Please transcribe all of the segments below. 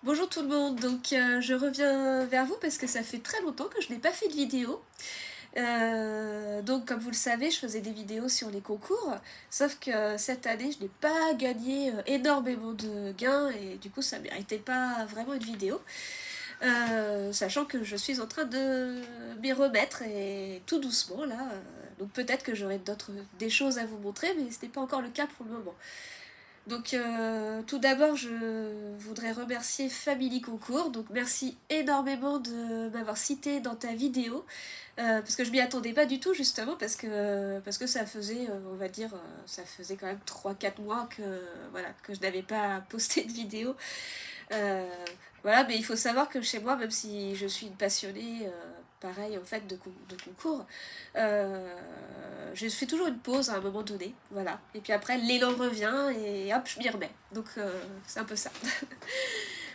Bonjour tout le monde, je reviens vers vous parce que ça fait très longtemps que je n'ai pas fait de vidéo. Donc comme vous le savez, je faisais des vidéos sur les concours, sauf que cette année je n'ai pas gagné énormément de gains et du coup ça ne méritait pas vraiment une vidéo. Sachant que je suis en train de m'y remettre et tout doucement là. Donc peut-être que j'aurai des choses à vous montrer, mais ce n'est pas encore le cas pour le moment. Tout d'abord, je voudrais remercier Family Concours. Donc, merci énormément de m'avoir cité dans ta vidéo. Parce que je m'y attendais pas du tout, justement, parce que ça faisait, on va dire, ça faisait quand même 3 4 mois que je n'avais pas posté de vidéo. Euh, voilà, mais il faut savoir que chez moi, même si je suis une passionnée, pareil, en fait, de concours, je fais toujours une pause à un moment donné, voilà. Et puis après, l'élan revient et hop, je m'y remets. C'est un peu ça.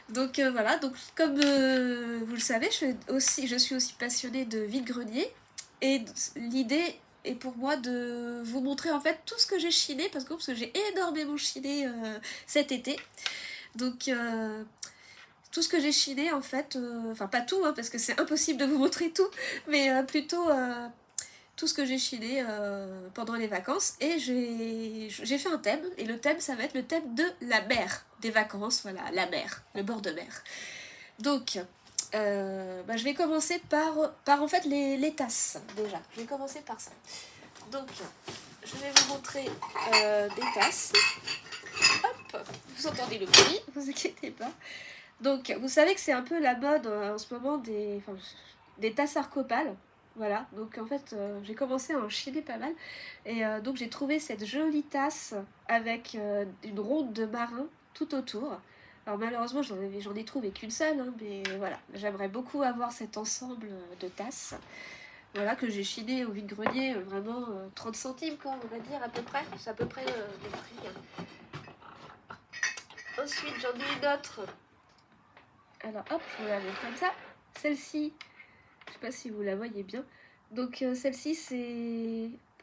Voilà, donc comme vous le savez, je suis aussi passionnée de vide-grenier. Et l'idée est pour moi de vous montrer en fait tout ce que j'ai chiné, parce que j'ai énormément chiné cet été. Donc tout ce que j'ai chiné en fait, enfin pas tout, hein, parce que c'est impossible de vous montrer tout, mais plutôt tout ce que j'ai chiné pendant les vacances. Et j'ai fait un thème, et le thème ça va être le thème de la mer, des vacances, voilà, la mer, le bord de mer. Je vais commencer par en fait les tasses déjà. Je vais commencer par ça. Donc, je vais vous montrer des tasses. Hop, vous entendez le bruit, vous inquiétez pas. Donc, vous savez que c'est un peu la mode en ce moment des tasses arcopales. Voilà, donc en fait, j'ai commencé à en chiner pas mal. Et donc, j'ai trouvé cette jolie tasse avec une ronde de marin tout autour. Alors, malheureusement, j'en ai trouvé qu'une seule, hein, mais voilà, j'aimerais beaucoup avoir cet ensemble de tasses. Voilà, que j'ai chiné au vide-grenier, vraiment 30 centimes, quoi, on va dire, à peu près. C'est à peu près le prix, hein. Ensuite, j'en ai une autre. Alors hop, je vous la montre comme ça. Celle-ci, je sais pas si vous la voyez bien. Donc celle-ci,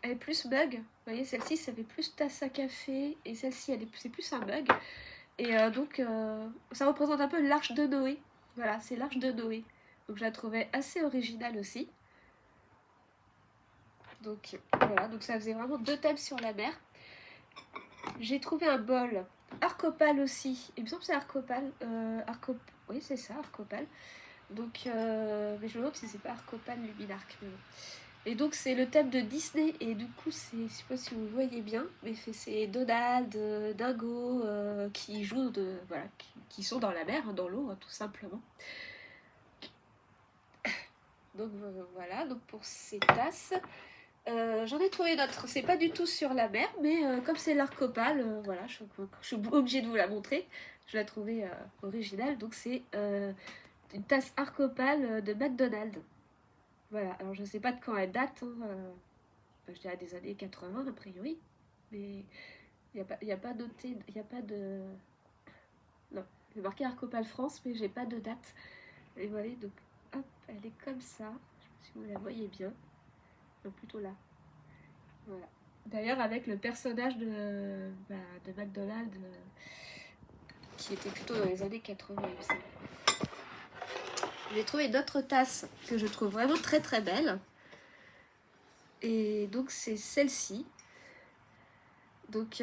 elle est plus mug. Vous voyez, celle-ci, ça fait plus tasse à café. Et celle-ci, c'est plus un mug. Et ça représente un peu l'arche de Noé. Voilà, c'est l'arche de Noé. Donc je la trouvais assez originale aussi. Donc voilà, donc ça faisait vraiment deux thèmes sur la mer. J'ai trouvé un bol Arcopal aussi. Il me semble que c'est Arcopal. Oui, c'est ça, Arcopal. Mais je me demande si c'est pas Arcopal Luminarc. Mais bon. Et donc, c'est le thème de Disney. Et du coup, je sais pas si vous voyez bien, mais c'est Donald, Dingo, qui jouent, voilà, qui sont dans la mer, hein, dans l'eau, hein, tout simplement. Donc, voilà, donc pour ces tasses. J'en ai trouvé une autre, c'est pas du tout sur la mer, mais comme c'est l'Arcopal, voilà, je suis obligée de vous la montrer. Je l'ai trouvée originale, donc c'est une tasse Arcopal de McDonald's. Voilà, alors je sais pas de quand elle date, hein, je dirais des années 80 a priori, mais y a pas noté, il n'y a pas de... Non, il est marqué Arcopal France, mais j'ai pas de date. Et voilà, donc hop, elle est comme ça, je sais pas si vous la voyez bien, non, plutôt là, voilà. D'ailleurs avec le personnage de McDonald's, qui était plutôt dans les années 80, il me semble. J'ai trouvé d'autres tasses que je trouve vraiment très très belles. Et donc c'est celle-ci. Donc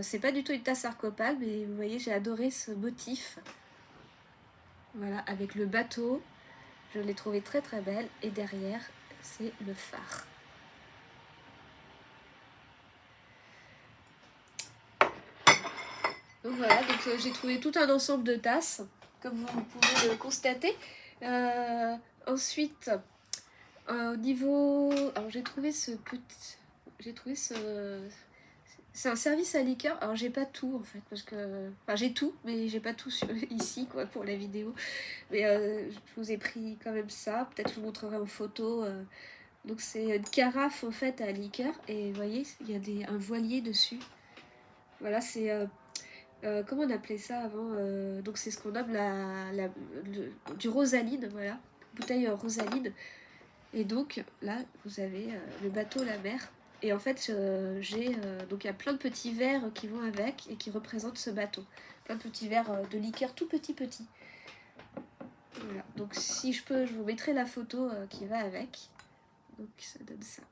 c'est pas du tout une tasse arcopale, mais vous voyez, j'ai adoré ce motif. Voilà, avec le bateau. Je l'ai trouvé très très belle. Et derrière, c'est le phare. Donc voilà, j'ai trouvé tout un ensemble de tasses, comme vous pouvez le constater. Ensuite, au niveau... Alors j'ai trouvé ce petit... J'ai trouvé ce... C'est un service à liqueur. Alors j'ai pas tout en fait, parce que... Enfin j'ai tout, mais j'ai pas tout ici quoi pour la vidéo. Mais je vous ai pris quand même ça. Peut-être je vous montrerai en photo. Donc c'est une carafe en fait à liqueur. Et vous voyez, il y a un voilier dessus. Voilà, c'est... comment on appelait ça avant Donc c'est ce qu'on nomme du Rosaline, voilà. Bouteille Rosaline. Et donc là, vous avez le bateau, la mer. Et en fait, donc il y a plein de petits verres qui vont avec et qui représentent ce bateau. Plein de petits verres de liqueur tout petits. Voilà. Donc si je peux, je vous mettrai la photo qui va avec. Donc ça donne ça.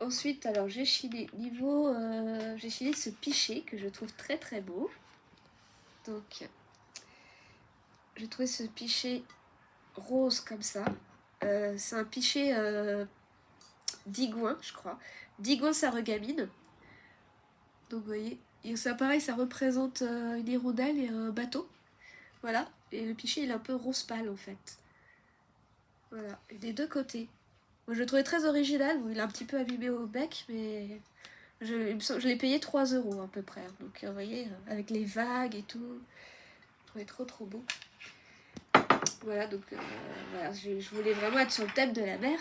Ensuite, alors j'ai chillé j'ai chillé ce pichet que je trouve très très beau. Donc j'ai trouvé ce pichet rose comme ça. C'est un pichet d'Igouin, je crois. D'Igouin Sarregamine. Donc vous voyez, et ça pareil, ça représente une hirondelle et un bateau. Voilà. Et le pichet il est un peu rose pâle en fait. Voilà. Et des deux côtés. Moi je le trouvais très original. Bon, il est un petit peu abîmé au bec, mais je l'ai payé 3 € à peu près. Donc vous voyez, avec les vagues et tout. Je trouvais trop beau. Voilà, donc voilà, je voulais vraiment être sur le thème de la mer.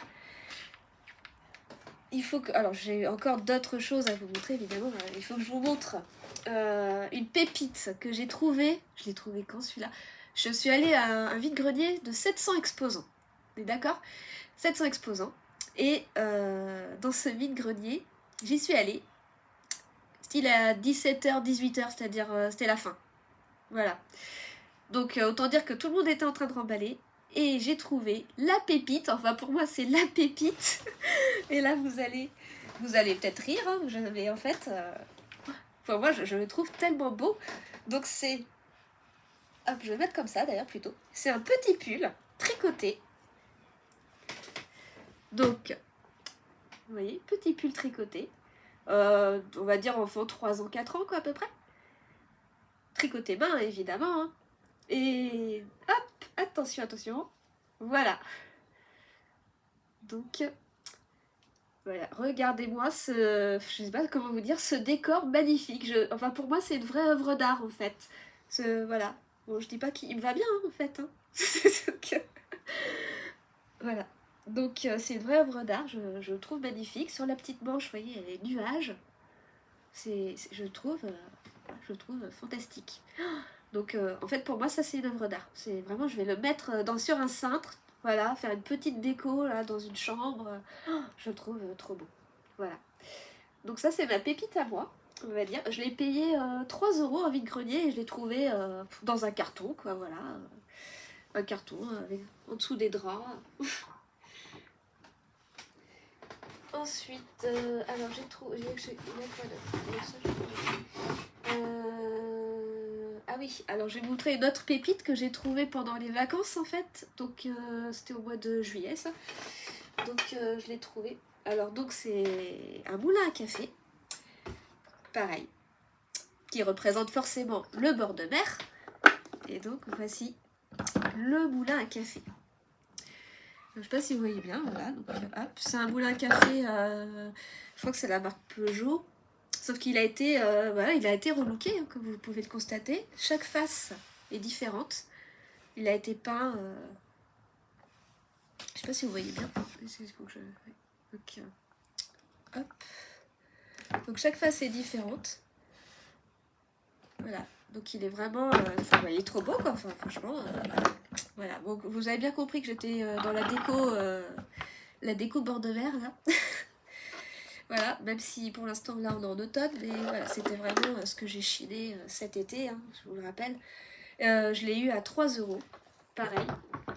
Il faut que... Alors j'ai encore d'autres choses à vous montrer évidemment. Il faut que je vous montre une pépite que j'ai trouvée. Je l'ai trouvée quand celui-là? Je suis allée à un vide-grenier de 700 exposants. On est d'accord? 700 exposants. Et dans ce vide-grenier, j'y suis allée. C'était à 17h, 18h, c'est-à-dire c'était la fin. Voilà. Donc autant dire que tout le monde était en train de remballer. Et j'ai trouvé la pépite. Enfin pour moi c'est la pépite. Et là vous allez peut-être rire. Hein, mais en fait, enfin, moi je le trouve tellement beau. Donc c'est... Hop, je vais le mettre comme ça d'ailleurs plutôt. C'est un petit pull tricoté. Donc, vous voyez, petit pull tricoté. On va dire enfant 3 ans, 4 ans quoi à peu près. Tricoté main évidemment. Hein. Et hop, attention. Voilà. Donc, voilà, regardez-moi je sais pas comment vous dire, ce décor magnifique. Enfin, pour moi, c'est une vraie œuvre d'art, en fait. Voilà. Bon, je dis pas qu'il me va bien, hein, en fait. Hein. Voilà. Donc, c'est une vraie œuvre d'art, je le trouve magnifique. Sur la petite manche, vous voyez, il y a les nuages. Je trouve fantastique. Donc, en fait, pour moi, ça, c'est une œuvre d'art. C'est vraiment, je vais le mettre sur un cintre. Voilà, faire une petite déco là dans une chambre. Je le trouve trop beau. Voilà. Donc ça c'est ma pépite à moi, on va dire. Je l'ai payé 3 € en vide-grenier et je l'ai trouvé dans un carton, quoi, voilà. Un carton en dessous des draps. Ensuite, alors j'ai trouvé... Ah oui, alors je vais vous montrer une autre pépite que j'ai trouvée pendant les vacances en fait. Donc c'était au mois de juillet ça. Donc je l'ai trouvé. Alors donc c'est un moulin à café. Pareil. Qui représente forcément le bord de mer. Et donc voici le moulin à café. Je ne sais pas si vous voyez bien, voilà. Donc hop, c'est un moulin à café, je crois que c'est la marque Peugeot. Sauf qu'il a été, voilà, il a été relooké, hein, comme vous pouvez le constater. Chaque face est différente. Il a été peint. Je sais pas si vous voyez bien. Faut que je... Donc, hop. Donc chaque face est différente. Voilà. Donc il est vraiment, enfin, il est trop beau quoi. Enfin, franchement, voilà. Donc vous avez bien compris que j'étais dans la déco bord de mer là. Voilà, même si pour l'instant là on est en automne, mais voilà, c'était vraiment ce que j'ai chiné cet été, hein, je vous le rappelle. Je l'ai eu à 3 €, pareil.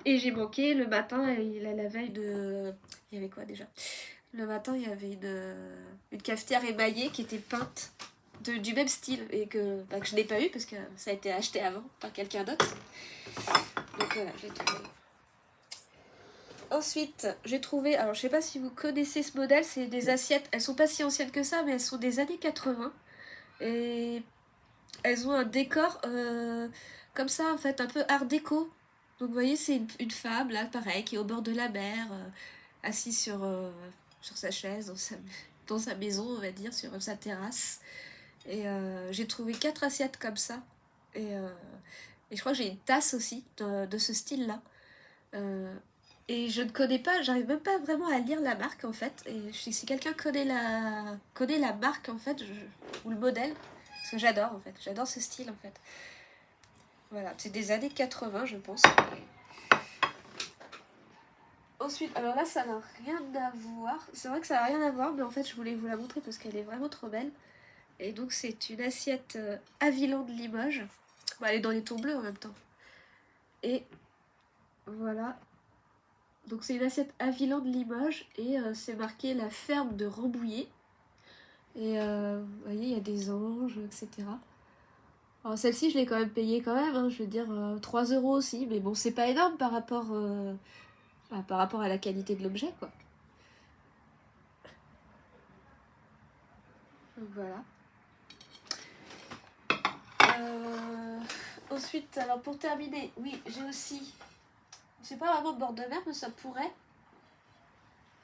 Et j'ai manqué le matin, la veille de... Il y avait quoi déjà? Le matin, il y avait une cafetière émaillée qui était peinte du même style et que je n'ai pas eu parce que ça a été acheté avant par quelqu'un d'autre. Donc voilà, j'ai trouvé. Ensuite, j'ai trouvé, alors je sais pas si vous connaissez ce modèle, c'est des assiettes, elles sont pas si anciennes que ça, mais elles sont des années 80. Et elles ont un décor comme ça, en fait, un peu art déco. Donc vous voyez, c'est une femme, là, pareil, qui est au bord de la mer, assise sur sa chaise, dans sa maison, on va dire, sur sa terrasse. Et j'ai trouvé 4 assiettes comme ça. Et je crois que j'ai une tasse aussi de ce style-là. Et je ne connais pas, j'arrive même pas vraiment à lire la marque en fait. Et si quelqu'un connaît la marque en fait, ou le modèle, parce que j'adore en fait, j'adore ce style en fait. Voilà, c'est des années 80 je pense. Ensuite, alors là, ça n'a rien à voir. C'est vrai que ça n'a rien à voir, mais en fait, je voulais vous la montrer parce qu'elle est vraiment trop belle. Et donc, c'est une assiette Aviland de Limoges. Bon, elle est dans les tons bleus en même temps. Et voilà. Donc, c'est une assiette Aviland de Limoges et c'est marqué la ferme de Rambouillet. Et vous voyez, il y a des anges, etc. Alors, celle-ci, je l'ai quand même payée quand même, hein, je veux dire 3 € aussi. Mais bon, c'est pas énorme par rapport à la qualité de l'objet, quoi. Donc voilà. Ensuite, alors pour terminer, oui, j'ai aussi, c'est pas vraiment bord de mer, mais ça pourrait.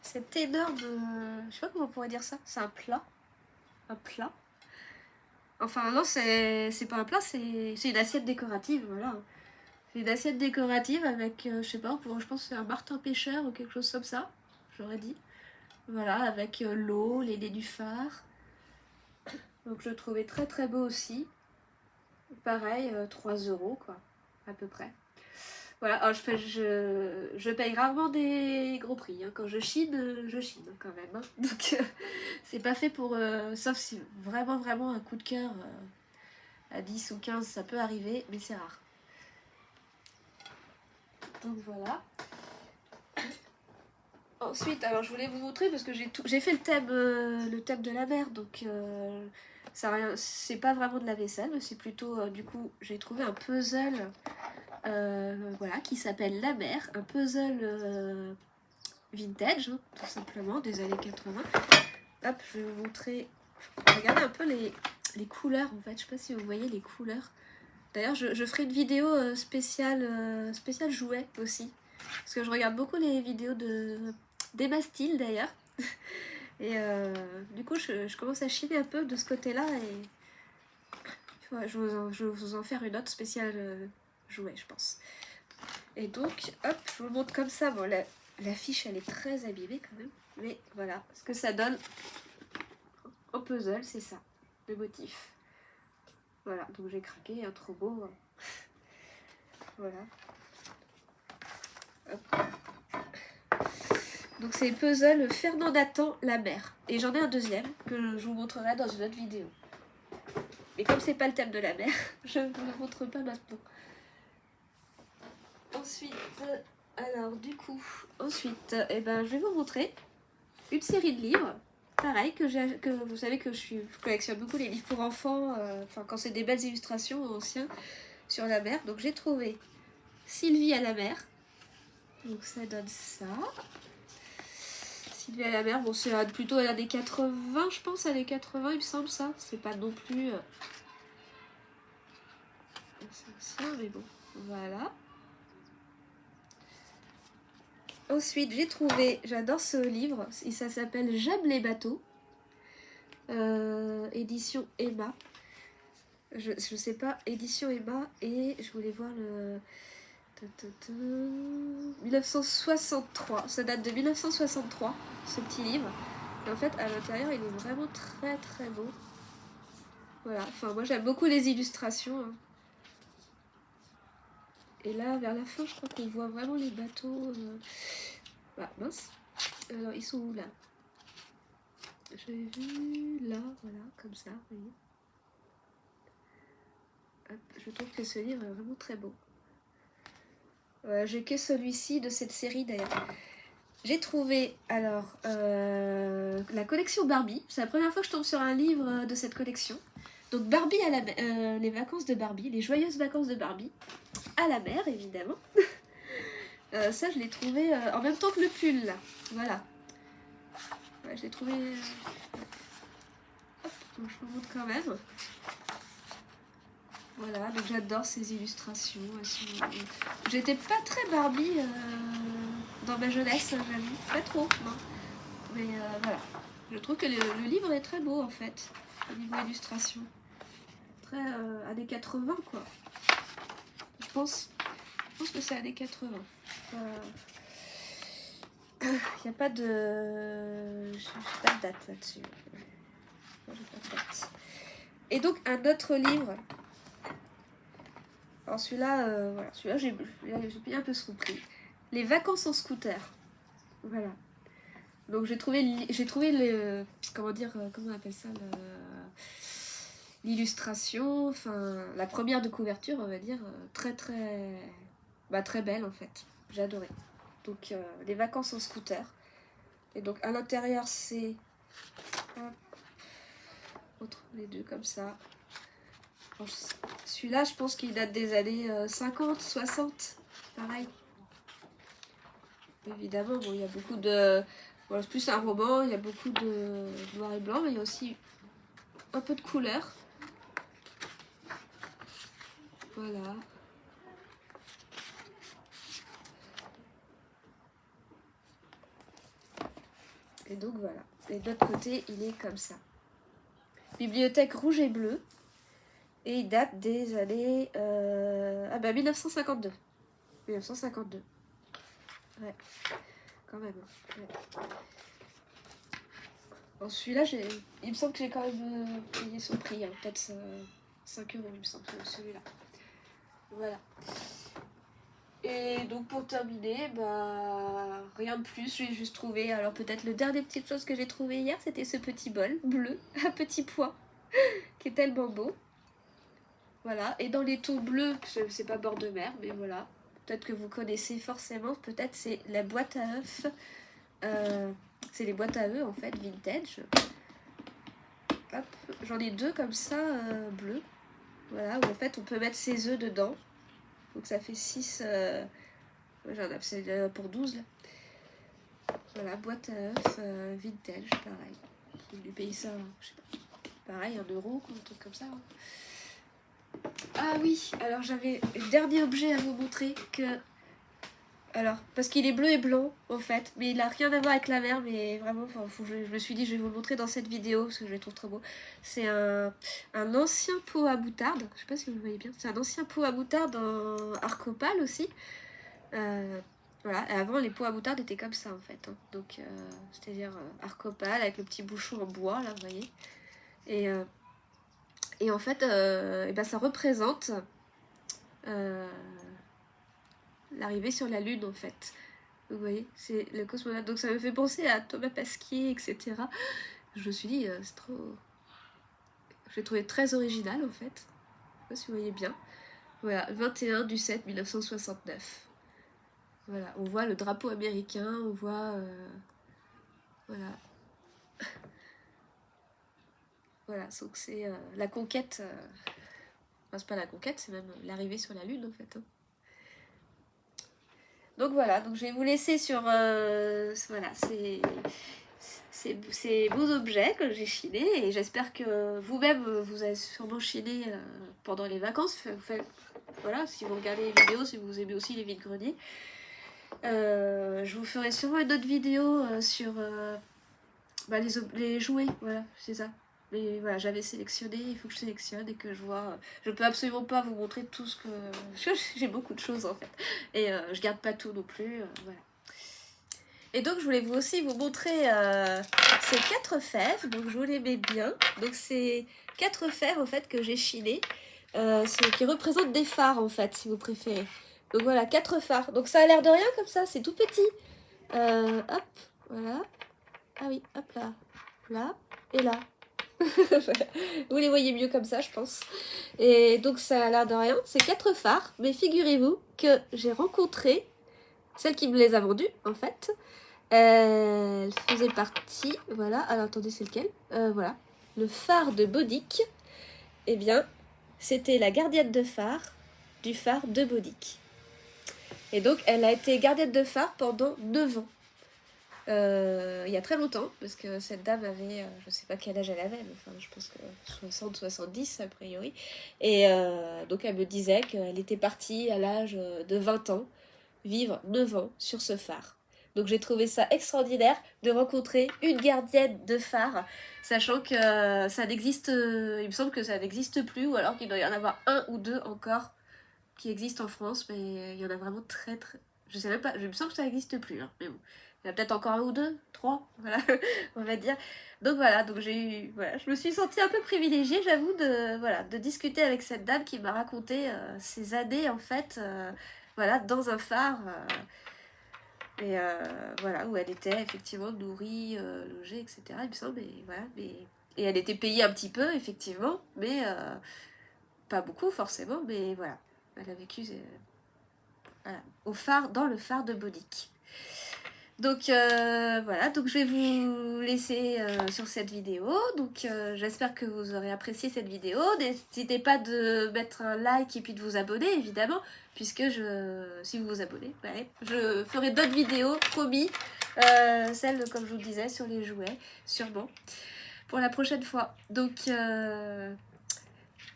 Cet énorme, je sais pas comment on pourrait dire ça, c'est un plat. Un plat. Enfin non, c'est pas un plat, c'est une assiette décorative, voilà. C'est une assiette décorative avec, je sais pas, je pense que c'est un martin pêcheur ou quelque chose comme ça, j'aurais dit. Voilà, avec l'eau, les nénuphars. Donc je le trouvais très très beau aussi. Pareil, 3 € quoi, à peu près. Voilà, alors je paye rarement des gros prix. Hein. Quand je chine quand même. Hein. Donc c'est pas fait pour... sauf si vraiment vraiment un coup de cœur à 10 ou 15, ça peut arriver, mais c'est rare. Donc voilà. Ensuite, alors je voulais vous montrer parce que j'ai fait le thème de la mer, donc c'est pas vraiment de la vaisselle, mais c'est plutôt du coup j'ai trouvé un puzzle voilà, qui s'appelle La Mer, un puzzle vintage, hein, tout simplement, des années 80. Hop, je vais vous montrer. Regardez un peu les couleurs, en fait. Je sais pas si vous voyez les couleurs. D'ailleurs, je ferai une vidéo spéciale jouet aussi. Parce que je regarde beaucoup les vidéos d'Emma Steele, d'ailleurs. Et du coup, je commence à chiner un peu de ce côté-là. Et ouais, je vais vous en faire une autre spéciale jouet, je pense. Et donc, hop, je vous le montre comme ça. Bon, l'affiche, elle est très abîmée quand même. Mais voilà, ce que ça donne au puzzle, c'est ça, le motif. Voilà, donc j'ai craqué, hein, trop beau. Voilà. Hop. Donc c'est le puzzle Fernand Nathan, la mer. Et j'en ai un deuxième que je vous montrerai dans une autre vidéo. Mais comme c'est pas le thème de la mer, je ne vous le montre pas maintenant. Ensuite, alors du coup, je vais vous montrer une série de livres. Pareil, que vous savez que je collectionne beaucoup les livres pour enfants, quand c'est des belles illustrations anciens sur la mer. Donc j'ai trouvé Sylvie à la mer. Donc ça donne ça. Sylvie à la mer, bon c'est plutôt à l'année 80, je pense, années 80 il me semble ça. C'est pas non plus... c'est ancien, mais bon, voilà. Ensuite, j'ai trouvé, j'adore ce livre, ça s'appelle J'aime les bateaux, édition Emma. Je sais pas, édition Emma, et je voulais voir le... 1963, ça date de 1963, ce petit livre. Et en fait, à l'intérieur, il est vraiment très très beau. Voilà, enfin moi j'aime beaucoup les illustrations. Hein. Et là, vers la fin, je crois qu'on voit vraiment les bateaux. Ah, mince. Alors, ils sont où là? J'ai vu là, voilà, comme ça, vous voyez. Hop, je trouve que ce livre est vraiment très beau. J'ai que celui-ci de cette série d'ailleurs. J'ai trouvé alors la collection Barbie. C'est la première fois que je tombe sur un livre de cette collection. Donc Barbie à la mer, les vacances de Barbie, les joyeuses vacances de Barbie à la mer évidemment. Ça je l'ai trouvé en même temps que le pull là. Voilà. Ouais, je l'ai trouvé. Hop, donc je vous montre quand même. Voilà, donc j'adore ces illustrations. J'étais pas très Barbie dans ma jeunesse, j'avoue. Pas trop, non. Mais voilà. Je trouve que le livre est très beau en fait, au niveau illustration. Très années 80 quoi. Je pense que c'est années 80. Il n'y a pas de... J'ai pas de date là-dessus. Non, j'ai pas de date. Et donc un autre livre. Alors celui-là, voilà, celui-là j'ai payé un peu ce prix. Les vacances en scooter. Voilà. Donc j'ai trouvé le, comment dire, comment on appelle ça, l'illustration, enfin la première de couverture, on va dire, très très, très belle en fait. J'ai adoré. Donc les vacances en scooter. Et donc à l'intérieur c'est les deux comme ça. Celui-là je pense qu'il date des années 50, 60, pareil. Évidemment, bon, il y a beaucoup de... Bon, c'est plus un roman, il y a beaucoup de noir et blanc, mais il y a aussi un peu de couleur. Voilà. Et donc voilà. Et de l'autre côté, il est comme ça. Bibliothèque rouge et bleue. Et il date des années... 1952. 1952. Ouais. Quand même. Ouais. Bon, celui-là, il me semble que j'ai quand même payé son prix. Hein. Peut-être 5 euros, il me semble, celui-là. Voilà. Et donc pour terminer, rien de plus, j'ai juste trouvé, alors peut-être le dernier petite chose que j'ai trouvé hier, c'était ce petit bol bleu à petits pois, qui est tellement beau. Voilà, et dans les tons bleus, c'est pas bord de mer, mais voilà, peut-être que vous connaissez forcément, peut-être c'est la boîte à œufs, c'est les boîtes à œufs en fait, vintage. Hop, j'en ai deux comme ça, bleus, voilà, où en fait on peut mettre ses œufs dedans, donc ça fait 6... j'en ai c'est pour 12 là. Voilà, boîte à œufs vintage, pareil. J'ai payé ça, je sais pas, pareil, 1 euro, un truc comme ça. Hein. Ah oui, alors j'avais le dernier objet à vous montrer que... Alors, parce qu'il est bleu et blanc, en fait, mais il n'a rien à voir avec la mer, mais vraiment, je me suis dit, je vais vous le montrer dans cette vidéo, parce que je le trouve trop beau. C'est un ancien pot à moutarde, je sais pas si vous le voyez bien, c'est un ancien pot à moutarde en arcopale aussi. Voilà, et avant les pots à moutarde étaient comme ça en fait, hein. Donc c'est-à-dire arcopale avec le petit bouchon en bois là, vous voyez. Et en fait, ça représente l'arrivée sur la Lune en fait. Vous voyez, c'est le cosmonaute. Donc ça me fait penser à Thomas Pesquet, etc. Je me suis dit, c'est trop... Je l'ai trouvé très original en fait. Je sais pas si vous voyez bien. Voilà, 21/7/1969. Voilà, on voit le drapeau américain, on voit... voilà. Voilà, donc c'est la conquête... Enfin, c'est pas la conquête, c'est même l'arrivée sur la Lune, en fait. Hein. Donc voilà, donc je vais vous laisser sur... voilà, ces beaux objets que j'ai chinés. Et j'espère que vous-même, vous avez sûrement chiné pendant les vacances. Voilà, si vous regardez les vidéos, si vous aimez aussi les vides-greniers. Je vous ferai sûrement une autre vidéo sur les jouets, voilà, c'est ça. Mais voilà, j'avais sélectionné, il faut que je sélectionne et que je vois. Je peux absolument pas vous montrer tout ce que... J'ai beaucoup de choses en fait. Et je garde pas tout non plus, voilà. Et donc je voulais aussi vous montrer ces 4 fers, donc je vous les mets bien. Donc c'est 4 fers en fait que j'ai chiné, qui représentent des phares en fait, si vous préférez. Donc voilà, 4 phares. Donc ça a l'air de rien comme ça, c'est tout petit. Hop, voilà. Ah oui, hop là, là et là. Vous les voyez mieux comme ça, je pense. Et donc ça a l'air de rien, c'est 4 phares, mais figurez-vous que j'ai rencontré celle qui me les a vendus, en fait. Elle faisait partie, voilà, alors attendez, c'est lequel voilà, le phare de Bodic. Eh bien, c'était la gardienne de phare du phare de Bodic. Et donc, elle a été gardienne de phare pendant 9 ans. Il y a très longtemps, parce que cette dame avait, je sais pas quel âge elle avait, mais enfin, je pense que 60-70 a priori. Et donc elle me disait qu'elle était partie à l'âge de 20 ans, vivre 9 ans sur ce phare. Donc j'ai trouvé ça extraordinaire de rencontrer une gardienne de phare, sachant que ça n'existe, il me semble que ça n'existe plus, ou alors qu'il doit y en avoir un ou deux encore qui existent en France, mais il y en a vraiment très très... Je sais même pas, je me semble que ça n'existe plus, hein, mais bon. Il y en a peut-être encore un ou deux, 3, voilà, on va dire. Donc voilà, donc voilà, je me suis sentie un peu privilégiée, j'avoue, de discuter avec cette dame qui m'a raconté ses années, en fait, voilà, dans un phare. Et voilà, où elle était effectivement nourrie, logée, etc. Il me semble, et voilà. Et elle était payée un petit peu, effectivement, mais pas beaucoup forcément, mais voilà. Elle a vécu voilà, dans le phare de Bodic. Donc voilà, donc je vais vous laisser sur cette vidéo. Donc j'espère que vous aurez apprécié cette vidéo. N'hésitez pas de mettre un like et puis de vous abonner évidemment, puisque si vous vous abonnez, ouais, je ferai d'autres vidéos, promis. Celle, comme je vous le disais, sur les jouets, sûrement, pour la prochaine fois. Donc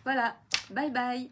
voilà, bye bye.